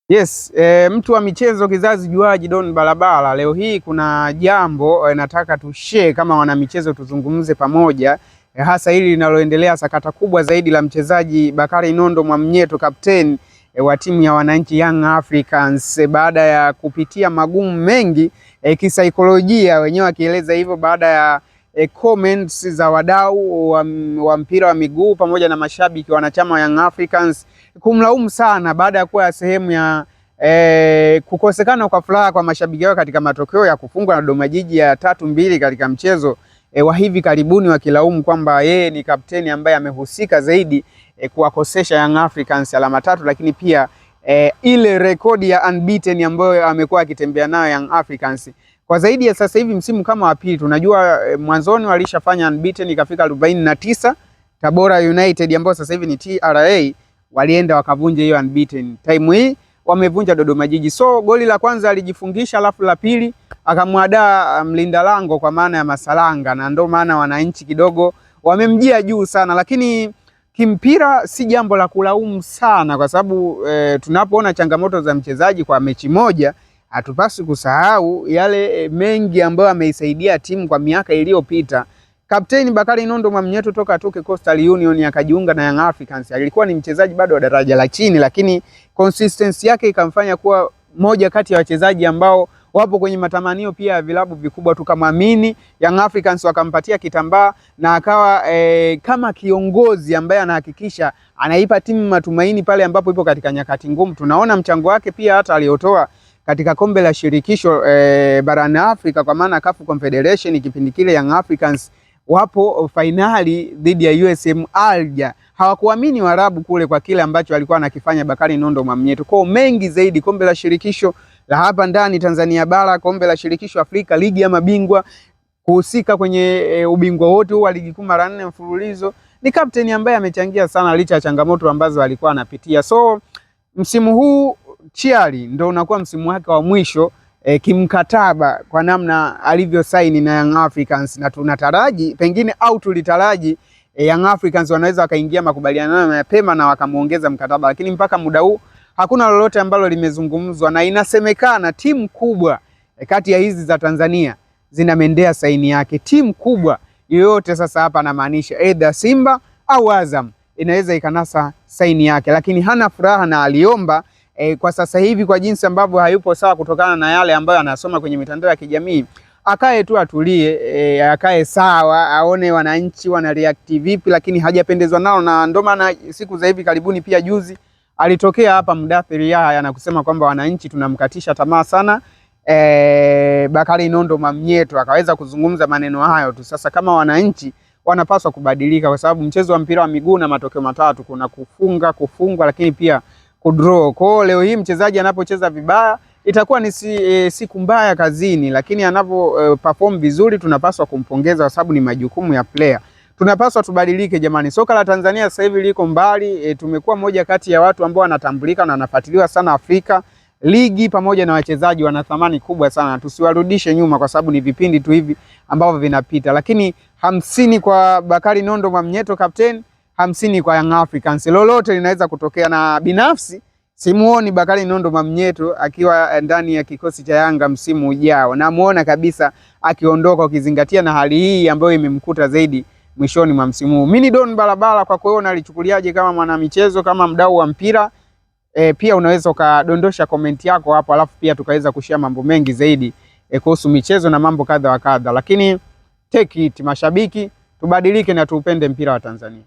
Yes, mtu wa michezo kizazi juaji Don Balabala, leo hii kuna jambo nataka tushare kama wana michezo tuzungumze pamoja, hasa hili linaloendelea, sakata kubwa zaidi la mchezaji Bakari Nondo Mwamnyeto, kapteni wa timu ya wananchi Young Africans, baada ya kupitia magumu mengi kisaikolojia, wenyewe wakieleza hivyo, baada ya comments za wadau wa mpira wa miguu pamoja na mashabiki wanachama wa Young Africans kumlaumu sana baada ya kuwa sehemu ya kukosekana kwa furaha kwa mashabiki wao katika matokeo ya kufungwa na Dodoma Jiji ya 3-2 katika mchezo wa hivi karibuni, wakilaumu kwamba yeye ni kapteni ambaye amehusika zaidi kuwakosesha Young Africans alama 3, lakini pia ile rekodi ya unbeaten ambayo amekuwa akitembea nayo Young Africans kwa zaidi ya sasa hivi msimu kama wa pili. Tunajua mwanzoni walishafanya unbeaten ikafika 49, Tabora United ambao sasa hivi ni TRA walienda wakavunja hiyo unbeaten. Time hii wamevunja Dodoma Jiji. So goli la kwanza alijifungisha, alafu la pili akamwadaa mlinda lango kwa maana ya Masalanga, na ndio maana wananchi kidogo wamemjia juu sana, lakini kimpira si jambo la kulaumu sana, kwa sababu tunapoona changamoto za mchezaji kwa mechi moja, hatupaswi kusahau yale mengi ambayo ameisaidia timu kwa miaka iliyopita. Kapteni Bakari Nondo Mwamnyeto toka atoke Coastal Union akajiunga na Young Africans, alikuwa ni mchezaji bado wa daraja la chini, lakini consistency yake ikamfanya kuwa moja kati ya wachezaji ambao wapo kwenye matamanio pia ya vilabu vikubwa. Tukamwamini, Young Africans wakampatia kitambaa na akawa kama kiongozi ambaye anahakikisha anaipa timu matumaini pale ambapo ipo katika nyakati ngumu. Tunaona mchango wake pia hata aliotoa katika kombe la shirikisho barani Afrika, kwa maana CAF Confederation. Kipindi kile Young Africans wapo finali dhidi ya USM Alger, hawakuamini Waarabu kule kwa kile ambacho alikuwa anakifanya Bakari Nondo Mwamnyeto. Kwa mengi zaidi, kombe la shirikisho la hapa ndani Tanzania bara, kombe la shirikisho Afrika, ligi ya mabingwa, kuhusika kwenye ubingwa wote wa ligi kuu mara 4 mfululizo, ni kapteni ambaye amechangia sana licha ya changamoto ambazo alikuwa anapitia. So msimu huu Chiali ndio unakuwa msimu wake wa mwisho kimkataba kwa namna alivyo saini na Young Africans, na tunataraji pengine au tulitaraji Young Africans wanaweza wakaingia makubaliano mapema na wakamuongeza mkataba, lakini mpaka muda huu hakuna lolote ambalo limezungumzwa, na inasemekana timu kubwa kati ya hizi za Tanzania zinamendea saini yake. Timu kubwa yoyote sasa hapa namaanisha either Simba au Azam inaweza ikanasa saini yake, lakini hana furaha na aliomba kwa sasa hivi kwa jinsi ambavyo hayupo sawa kutokana na yale ambayo anasoma kwenye mitandao ya kijamii, akae tu atulie, akae sawa, aone wananchi wana react vipi, lakini hajapendezwa nao. Na ndio maana siku za hivi karibuni pia juzi alitokea hapa Mudathiri Yahya na kusema kwamba wananchi tunamkatisha tamaa sana Bakari Nondo Mwamnyeto, akaweza kuzungumza maneno hayo tu. Sasa kama wananchi wanapaswa kubadilika, kwa sababu mchezo wa mpira wa miguu na matokeo matatu, kuna kufunga, kufungwa, lakini pia kudraw. Kwa leo hii mchezaji anapocheza vibaya itakuwa ni siku mbaya kazini, lakini anapo perform vizuri tunapaswa kumpongeza, kwa sababu ni majukumu ya player. Tunapaswa tubadilike jamani. Soka la Tanzania sasa hivi liko mbali, tumekuwa moja kati ya watu ambao wanatambulika na wanafuatiliwa sana Afrika. Ligi pamoja na wachezaji wana thamani kubwa sana, tusiwarudishe nyuma, kwa sababu ni vipindi tu hivi ambavyo vinapita. Lakini 50 kwa Bakari Nondo Mwamnyeto captain, 50 kwa Young Africans. Lolote linaweza kutokea, na binafsi simuoni Bakari Nondo Mwamnyeto akiwa ndani ya kikosi cha Yanga msimu ujao. Namuona kabisa akiondoka, ukizingatia na hali hii ambayo imemkuta zaidi mwishoni mwa msimu huu. Mimi Don Balabala, kwa kuona alichukuliaje kama mwana michezo, kama mdau wa mpira? Pia unaweza ukadondosha komenti yako hapo, alafu pia tukaweza kushare mambo mengi zaidi kuhusu michezo na mambo kadha wa kadha. Lakini take it, mashabiki, tubadilike na tuupende mpira wa Tanzania.